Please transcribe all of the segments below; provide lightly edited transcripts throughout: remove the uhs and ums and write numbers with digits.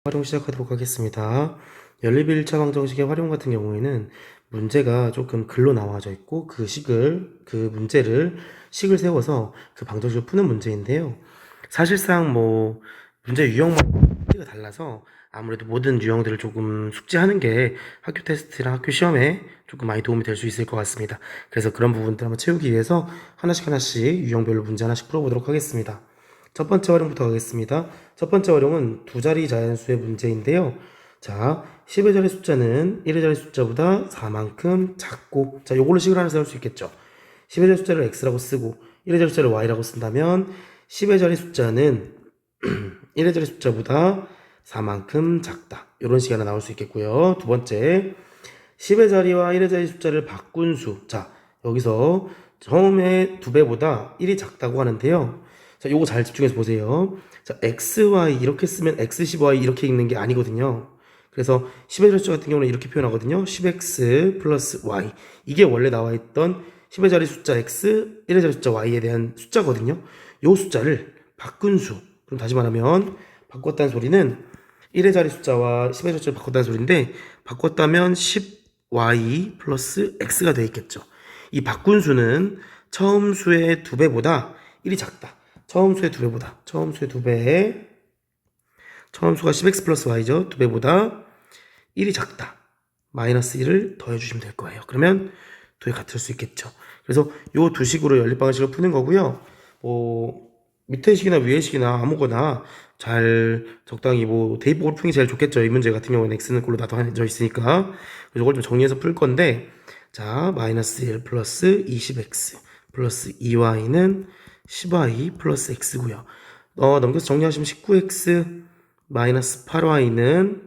활용 시작하도록 하겠습니다. 연립 1차 방정식의 활용 같은 경우에는 문제가 조금 글로 나와져 있고 그 문제를 식을 세워서 그 방정식을 푸는 문제인데요. 사실상 문제 유형마다 달라서 아무래도 모든 유형들을 조금 숙지하는 게 학교 테스트랑 학교 시험에 조금 많이 도움이 될 수 있을 것 같습니다. 그래서 그런 부분들 한번 채우기 위해서 하나씩 유형별로 문제 하나씩 풀어보도록 하겠습니다. 첫 번째 활용부터 가겠습니다. 첫 번째 활용은 두 자리 자연수의 문제인데요. 자, 10의 자리 숫자는 1의 자리 숫자보다 4만큼 작고, 자, 요걸로 식을 하나 세울 수 있겠죠. 10의 자리 숫자를 x라고 쓰고 1의 자리 숫자를 y라고 쓴다면 10의 자리 숫자는 1의 자리 숫자보다 4만큼 작다. 이런 식이 하나 나올 수 있겠고요. 두 번째, 10의 자리와 1의 자리 숫자를 바꾼 수. 자, 여기서 처음에 2배보다 1이 작다고 하는데요. 자, 요거 잘 집중해서 보세요. 자, xy 이렇게 쓰면 x10y 이렇게 읽는 게 아니거든요. 그래서 10의 자리 숫자 같은 경우는 이렇게 표현하거든요. 10x 플러스 y. 이게 원래 나와 있던 10의 자리 숫자 x, 1의 자리 숫자 y에 대한 숫자거든요. 요 숫자를 바꾼 수. 그럼 다시 말하면 바꿨다는 소리는 1의 자리 숫자와 10의 자리 숫자를 바꿨다는 소리인데, 바꿨다면 10y 플러스 x가 되어 있겠죠. 이 바꾼 수는 처음 수의 2배보다 1이 작다. 처음 수의 2배보다, 처음 수가 10x 플러스 y죠. 2배보다 1이 작다. 마이너스 1을 더해주시면 될 거예요. 그러면 2에 같을 수 있겠죠. 그래서 요 두 식으로 연립방식을 푸는 거고요. 밑에 식이나 위에 식이나 아무거나 잘 적당히 대입법으로 푸는 게 제일 좋겠죠. 이 문제 같은 경우는 x는 꼴로 나눠져 있으니까. 그래서 이걸 좀 정리해서 풀 건데, 자, 마이너스 1 플러스 20x 플러스 2y는 10y 플러스 x고요. 넘겨서 정리하시면 19x 마이너스 8y는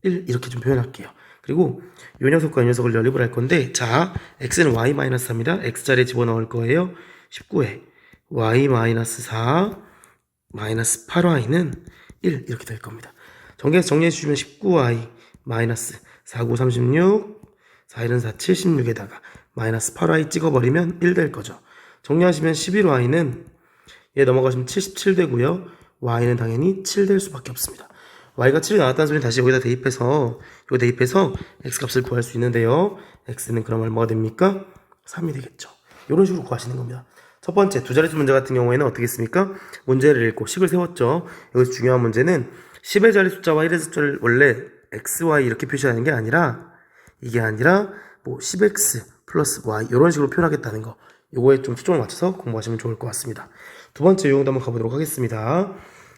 1 이렇게 좀 표현할게요. 그리고 이 녀석과 이 녀석을 연립을 할 건데, 자, x는 y 마이너스 3입니다. x자리에 집어넣을 거예요. 19에 y 마이너스 4 마이너스 8y는 1 이렇게 될 겁니다. 정리해서 정리해 주시면 19y 마이너스 4, 9, 36 4, 1은 4, 76에다가 마이너스 8y 찍어버리면 1 될 거죠. 정리하시면 11y는 얘 넘어가시면 77 되고요. y는 당연히 7 될 수밖에 없습니다. y가 7이 나왔다는 소리는 다시 여기다 대입해서 x값을 구할 수 있는데요. x는 그럼 얼마가 됩니까? 3이 되겠죠. 이런 식으로 구하시는 겁니다. 첫 번째 두 자릿수 문제 같은 경우에는 어떻게 했습니까? 문제를 읽고 식을 세웠죠. 여기서 중요한 문제는 10의 자리 숫자와 1의 숫자를 원래 x, y 이렇게 표시하는 게 아니라, 이게 아니라 10x 플러스 y 이런 식으로 표현하겠다는 거. 요거에 좀 초점을 맞춰서 공부하시면 좋을 것 같습니다. 두 번째 유형도 한번 가보도록 하겠습니다.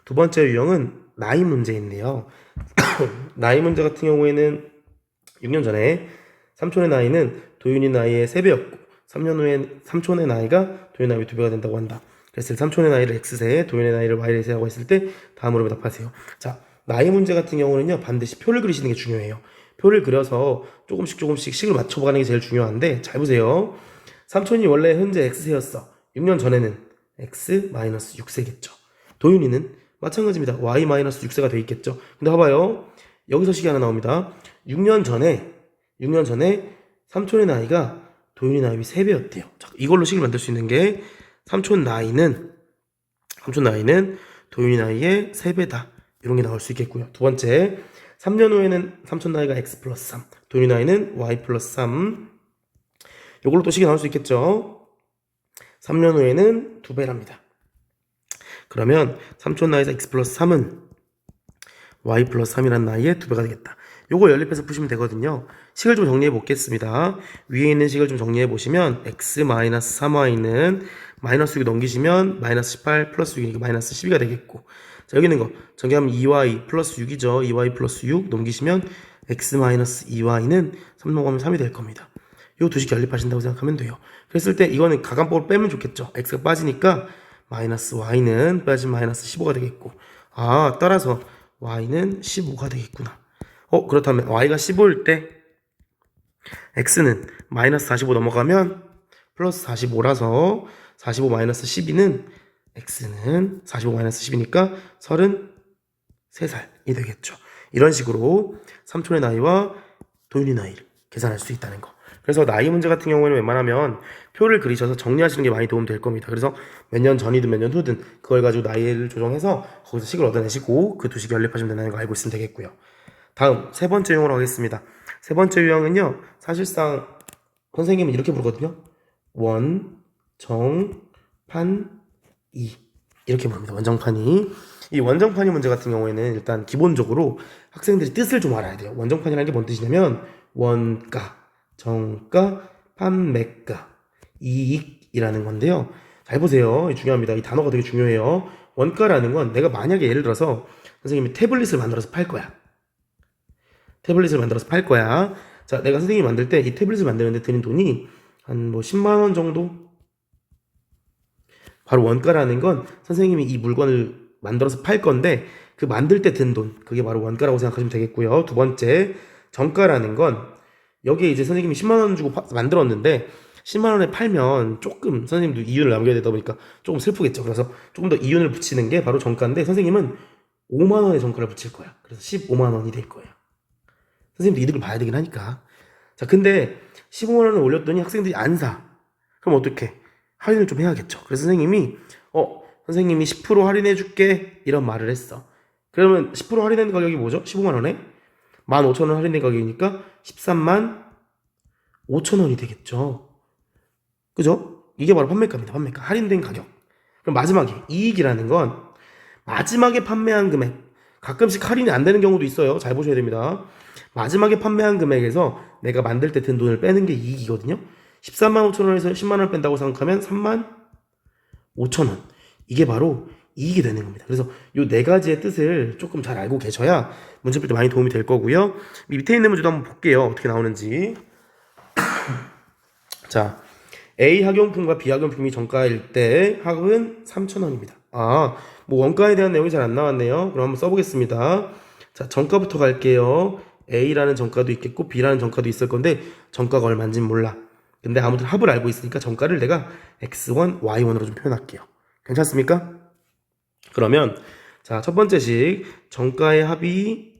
두 번째 유형은 나이 문제인데요. 나이 문제 같은 경우에는 6년 전에 삼촌의 나이는 도윤이 나이의 3배였고 3년 후에 삼촌의 나이가 도윤의 나이의 2배가 된다고 한다. 그래서 삼촌의 나이를 x세에 도윤의 나이를 y세라고 했을 때 다음으로 답하세요. 자, 나이 문제 같은 경우는요, 반드시 표를 그리시는 게 중요해요. 표를 그려서 조금씩 식을 맞춰가는 게 제일 중요한데, 잘 보세요. 삼촌이 원래 현재 x세였어. 6년 전에는 x-6세겠죠. 도윤이는 마찬가지입니다. y-6세가 돼 있겠죠. 근데 봐봐요. 여기서 식이 하나 나옵니다. 6년 전에 삼촌의 나이가 도윤이 나이의 3배였대요. 자, 이걸로 식을 만들 수 있는 게 삼촌 나이는 도윤이 나이의 3배다. 이런 게 나올 수 있겠고요. 두 번째, 3년 후에는 삼촌 나이가 x 플러스 3, 도윤이 나이는 y 플러스 3. 이걸로 또 식이 나올 수 있겠죠. 3년 후에는 2배랍니다. 그러면 삼촌 나이에서 x 플러스 3은 y 플러스 3이라는 나이에 2배가 되겠다. 요거 연립해서 푸시면 되거든요. 식을 좀 정리해 보겠습니다. 위에 있는 식을 좀 정리해 보시면 x 마이너스 3y는 마이너스 6 넘기시면 마이너스 18 플러스 6이니까 마이너스 12가 되겠고, 자, 여기 있는 거 정리하면 2y 플러스 6이죠. 2y 플러스 6 넘기시면 x 마이너스 2y는 3 넘어가면 3이 될 겁니다. 요 두 식 연립하신다고 생각하면 돼요. 그랬을 때 이거는 가간법을 빼면 좋겠죠. x가 빠지니까 마이너스 y는 빠지면 마이너스 15가 되겠고, 따라서 y는 15가 되겠구나. 그렇다면 y가 15일 때 x는 마이너스 45 넘어가면 플러스 45라서 45 마이너스 12는 x는 45 마이너스 10이니까 33살이 되겠죠. 이런 식으로 삼촌의 나이와 도윤이 나이를 계산할 수 있다는 거. 그래서 나이 문제 같은 경우에는 웬만하면 표를 그리셔서 정리하시는 게 많이 도움될 겁니다. 그래서 몇 년 전이든 몇 년 후든 그걸 가지고 나이를 조정해서 거기서 식을 얻어내시고 그 두 식이 연립하시면 된다는 거 알고 있으면 되겠고요. 다음 세 번째 유형으로 하겠습니다. 세 번째 유형은요, 사실상 선생님은 이렇게 부르거든요. 원, 정, 판, 이 이렇게 부릅니다. 원정판이. 이 원정판이 문제 같은 경우에는 일단 기본적으로 학생들이 뜻을 좀 알아야 돼요. 원정판이라는 게 뭔 뜻이냐면 원가, 정가, 판매가, 이익이라는 건데요. 잘 보세요. 중요합니다. 이 단어가 되게 중요해요. 원가라는 건 내가 만약에 예를 들어서 선생님이 태블릿을 만들어서 팔 거야. 태블릿을 만들어서 팔 거야. 자, 내가 선생님이 만들 때 이 태블릿을 만드는데 드는 돈이 한 뭐 10만 원 정도? 바로 원가라는 건 선생님이 이 물건을 만들어서 팔 건데 그 만들 때 든 돈, 그게 바로 원가라고 생각하시면 되겠고요. 두 번째, 정가라는 건 여기에 이제 선생님이 10만 원 주고 만들었는데 10만 원에 팔면 조금 선생님도 이윤을 남겨야 되다 보니까 조금 슬프겠죠. 그래서 조금 더 이윤을 붙이는 게 바로 정가인데 선생님은 5만 원의 정가를 붙일 거야. 그래서 15만 원이 될 거예요. 선생님도 이득을 봐야 되긴 하니까. 자, 근데 15만 원을 올렸더니 학생들이 안 사. 그럼 어떻게? 할인을 좀 해야겠죠. 그래서 선생님이 선생님이 10% 할인해 줄게 이런 말을 했어. 그러면 10% 할인된 가격이 뭐죠? 15만 원에 15,000원 할인된 가격이니까 13만 5천 원이 되겠죠. 그죠? 이게 바로 판매가입니다. 판매가. 할인된 가격. 그럼 마지막에 이익이라는 건 마지막에 판매한 금액. 가끔씩 할인이 안 되는 경우도 있어요. 잘 보셔야 됩니다. 마지막에 판매한 금액에서 내가 만들 때 든 돈을 빼는 게 이익이거든요. 13만 5천 원에서 10만 원을 뺀다고 생각하면 3만 5천 원. 이게 바로 이익이 되는 겁니다. 그래서 이 네 가지의 뜻을 조금 잘 알고 계셔야 문제 풀 때 많이 도움이 될 거고요. 밑에 있는 문제도 한번 볼게요. 어떻게 나오는지. 자, A 학용품과 B 학용품이 정가일 때 학은 3,000원입니다. 뭐 원가에 대한 내용이 잘 안 나왔네요. 그럼 한번 써보겠습니다. 자, 정가부터 갈게요. A라는 정가도 있겠고 B라는 정가도 있을 건데 정가가 얼마인지 몰라. 근데 아무튼 합을 알고 있으니까 정가를 내가 X1, Y1으로 좀 표현할게요. 괜찮습니까? 그러면 자, 첫 번째 식 정가의 합이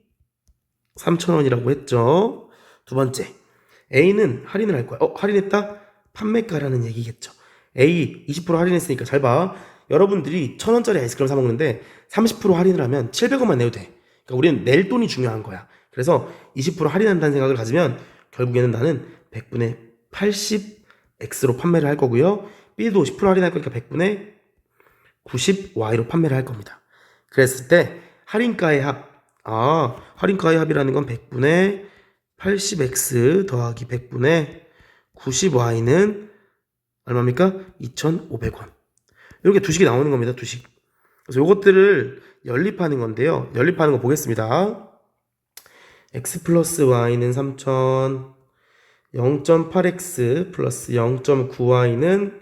3,000원이라고 했죠. 두 번째, A는 할인을 할 거야. 할인했다? 판매가라는 얘기겠죠. A 20% 할인했으니까 잘 봐. 여러분들이 1,000원짜리 아이스크림 사 먹는데 30% 할인을 하면 700원만 내도 돼. 그러니까 우리는 낼 돈이 중요한 거야. 그래서 20% 할인한다는 생각을 가지면 결국에는 나는 100분의 80X로 판매를 할 거고요. B도 10% 할인할 거니까 100분의 90Y로 판매를 할 겁니다. 그랬을 때 할인가의 합, 할인가의 합이라는 건 100분의 80X 더하기 100분의 90Y는 얼마입니까? 2,500원. 이렇게 두 식이 나오는 겁니다. 두 식. 그래서 이것들을 연립하는 건데요. 연립하는 거 보겠습니다. X 플러스 Y는 3,000, 0.8X 플러스 0.9Y는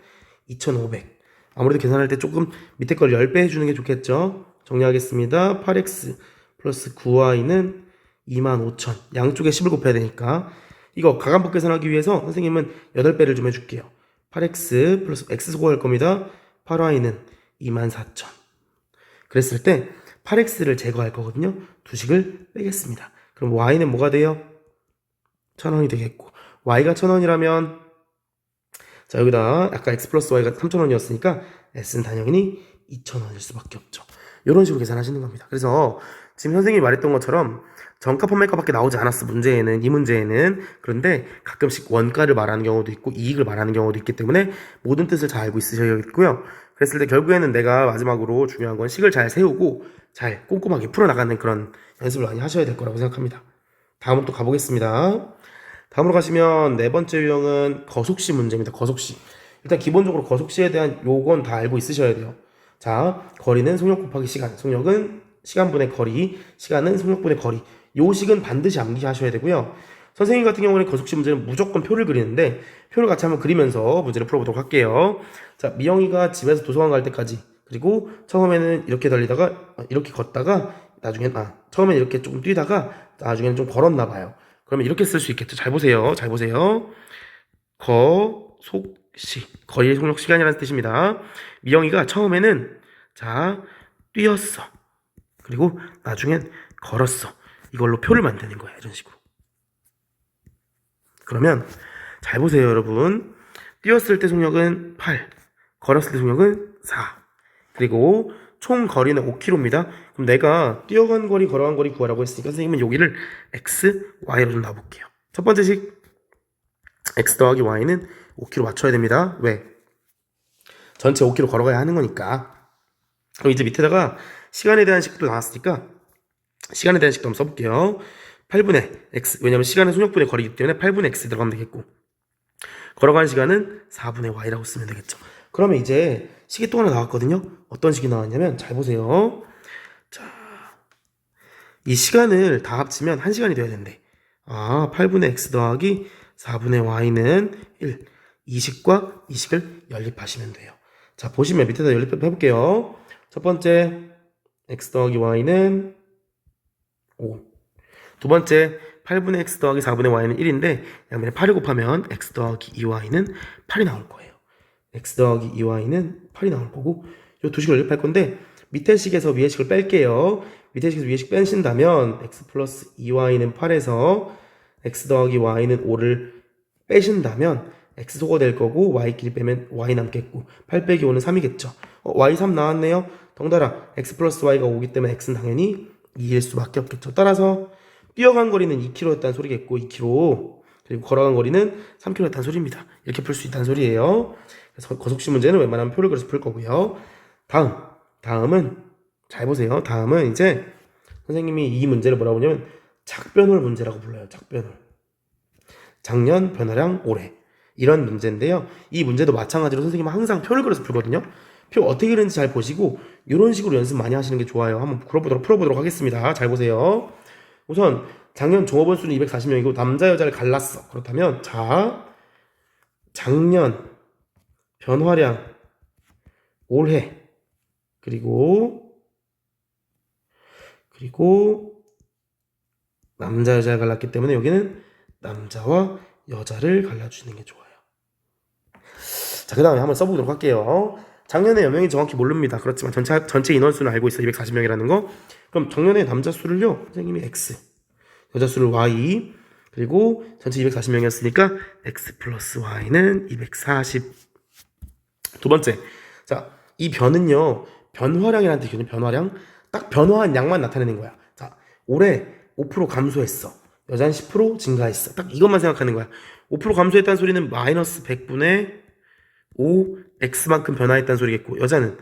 2,500. 아무래도 계산할 때 조금 밑에 걸 10배 해주는 게 좋겠죠. 정리하겠습니다. 8X 플러스 9Y는 25,000. 양쪽에 10을 곱해야 되니까 이거 가간법 계산하기 위해서 선생님은 8배를 좀 해줄게요. 8X 플러스 X 소거할 겁니다. 8Y는 24,000. 그랬을 때 8X를 제거할 거거든요. 두 식을 빼겠습니다. 그럼 Y는 뭐가 돼요? 1,000원이 되겠고 Y가 1,000원이라면 자, 여기다 아까 X 플러스 Y가 3,000원이었으니까 S는 당연히 2,000원일 수밖에 없죠. 이런 식으로 계산하시는 겁니다. 그래서 지금 선생님이 말했던 것처럼 정가 판매가밖에 나오지 않았어. 문제에는, 이 문제에는. 그런데 가끔씩 원가를 말하는 경우도 있고 이익을 말하는 경우도 있기 때문에 모든 뜻을 잘 알고 있으셔야겠고요. 그랬을 때 결국에는 내가 마지막으로 중요한 건 식을 잘 세우고 잘 꼼꼼하게 풀어나가는 그런 연습을 많이 하셔야 될 거라고 생각합니다. 다음으로 또 가보겠습니다. 다음으로 가시면 네 번째 유형은 거속시 문제입니다. 거속시. 일단 기본적으로 거속시에 대한 요건 다 알고 있으셔야 돼요. 자, 거리는 속력 곱하기 시간. 속력은 시간분의 거리, 시간은 속력분의 거리. 요 식은 반드시 암기하셔야 되고요. 선생님 같은 경우는 거속시 문제는 무조건 표를 그리는데 표를 같이 한번 그리면서 문제를 풀어보도록 할게요. 자, 미영이가 집에서 도서관 갈 때까지 그리고 처음에는 이렇게 달리다가 이렇게 걷다가 나중엔 처음에는 이렇게 조금 뛰다가 나중에는 좀 걸었나 봐요. 그러면 이렇게 쓸 수 있겠죠. 잘 보세요. 잘 보세요. 거속시. 거리의 속력 시간이라는 뜻입니다. 미영이가 처음에는 자, 뛰었어. 그리고 나중엔 걸었어. 이걸로 표를 만드는 거예요. 이런 식으로. 그러면 잘 보세요, 여러분. 뛰었을 때 속력은 8, 걸었을 때 속력은 4. 그리고 총 거리는 5km입니다. 그럼 내가 뛰어간 거리, 걸어간 거리 구하라고 했으니까 선생님은 여기를 x, y로 좀 놔볼게요. 첫 번째 식 x 더하기 y는 5km 맞춰야 됩니다. 왜? 전체 5km 걸어가야 하는 거니까. 그럼 이제 밑에다가 시간에 대한 식도 나왔으니까 시간에 대한 식도 한번 써볼게요. 8분의 x, 왜냐면 시간은 속력분의 거리이기 때문에 8분의 x 들어가면 되겠고, 걸어가는 시간은 4분의 y라고 쓰면 되겠죠. 그러면 이제 식이 또 하나 나왔거든요. 어떤 식이 나왔냐면 잘 보세요. 자, 이 시간을 다 합치면 1시간이 돼야 된대. 8분의 x 더하기 4분의 y는 1. 이 식과 이 식을 연립하시면 돼요. 자, 보시면 밑에다 연립해볼게요. 첫 번째 x 더하기 y는 5. 두 번째 8분의 x 더하기 4분의 y는 1인데 양면에 8을 곱하면 x 더하기 2y는 8이 나올 거예요. x 더하기 2y는 8이 나올 거고, 이 두 식을 연립할 건데 밑에 식에서 위에 식을 뺄게요. 밑에 식에서 위에 식 빼신다면 x 플러스 2y는 8에서 x 더하기 y는 5를 빼신다면 x 소거 될 거고 y끼리 빼면 y 남겠고 8 빼기 5는 3이겠죠. y 3 나왔네요. 덩달아 x 플러스 y가 5기 때문에 x는 당연히 2일 수밖에 없겠죠. 따라서 뛰어간 거리는 2km였다는 소리겠고 2km, 그리고 걸어간 거리는 3km였다는 소리입니다. 이렇게 풀 수 있다는 소리예요. 그래서 거속시 문제는 웬만하면 표를 그려서 풀 거고요. 다음은 잘 보세요. 다음은 이제 선생님이 이 문제를 뭐라고 하냐면 작변홀 문제라고 불러요. 작변홀. 작년, 변화량, 올해. 이런 문제인데요. 이 문제도 마찬가지로 선생님은 항상 표를 그려서 풀거든요. 표 어떻게 그리는지 잘 보시고 이런 식으로 연습 많이 하시는 게 좋아요. 한번 풀어보도록 하겠습니다. 잘 보세요. 우선 작년 종업원 수는 240명이고 남자 여자를 갈랐어. 그렇다면 자, 작년, 변화량, 올해, 그리고 남자 여자를 갈랐기 때문에 여기는 남자와 여자를 갈라주시는 게 좋아요. 자, 그 다음에 한번 써보도록 할게요. 작년에 몇 명이 정확히 모릅니다. 그렇지만 전체 인원수는 알고 있어요. 240명이라는 거. 그럼 작년에 남자 수를요, 선생님이 x, 여자 수를 y, 그리고 전체 240명이었으니까 x 플러스 y는 240. 두 번째, 자, 이 변은요, 변화량이라는 뜻이거든요. 변화량. 딱 변화한 양만 나타내는 거야. 자, 올해 5% 감소했어. 여자는 10% 증가했어. 딱 이것만 생각하는 거야. 5% 감소했다는 소리는 마이너스 100분의 5 x만큼 변화했다는 소리겠고, 여자는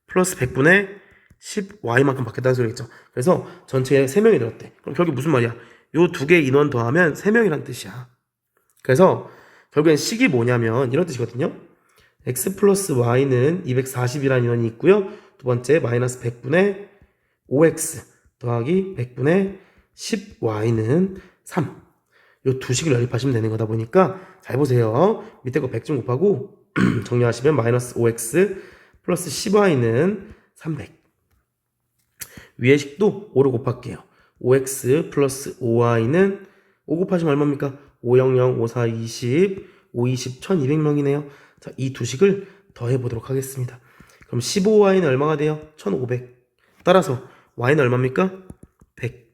플러스 100분의 10 y만큼 바뀌었다는 소리겠죠. 그래서 전체에 3명이 늘었대. 그럼 결국 무슨 말이야? 요 두 개의 인원 더하면 3명이란 뜻이야. 그래서 결국엔 식이 뭐냐면 이런 뜻이거든요. x 플러스 y는 240이라는 인원이 있고요. 두 번째 마이너스 100분의 5x 더하기 100분의 10y는 3. 요 두 식을 연립하시면 되는 거다 보니까 잘 보세요. 밑에 거 100좀 곱하고 정리하시면 마이너스 5x 플러스 10y는 300. 위에 식도 5로 곱할게요. 5x 플러스 5y는 5 곱하시면 얼마입니까? 500, 54, 20, 520, 1200명이네요. 자, 이 두 식을 더해보도록 하겠습니다. 그럼 15y는 얼마가 돼요? 1500. 따라서 y는 얼마입니까? 100.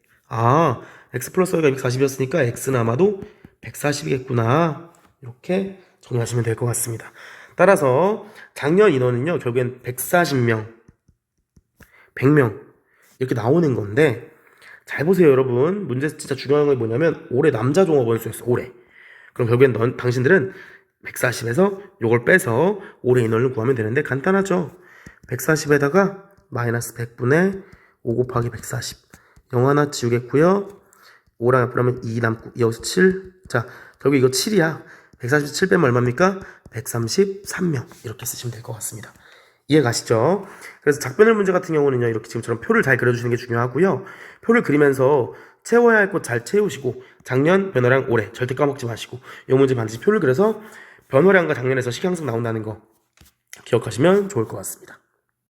x 플러스 y가 240이었으니까 x는 아마도 140이겠구나. 이렇게 정리하시면 될 것 같습니다. 따라서 작년 인원은요, 결국엔 140명, 100명 이렇게 나오는 건데, 잘 보세요, 여러분. 문제 진짜 중요한 건 뭐냐면 올해 남자 종업원 수였어. 올해. 그럼 결국엔 당신들은 140에서 요걸 빼서 올해 인원을 구하면 되는데 간단하죠. 140에다가 마이너스 100분의 5 곱하기 140. 0 하나 지우겠고요. 5랑 옆으로면 2 남고 여기서 7. 자, 결국 이거 7이야. 147 빼면 얼마입니까? 133명. 이렇게 쓰시면 될 것 같습니다. 이해 가시죠? 그래서 작변을 문제 같은 경우는요, 이렇게 지금처럼 표를 잘 그려주시는 게 중요하고요. 표를 그리면서 채워야 할 곳 잘 채우시고, 작년, 변화량, 올해 절대 까먹지 마시고, 이 문제 반드시 표를 그려서 변화량과 작년에서 식이 항상 나온다는 거 기억하시면 좋을 것 같습니다.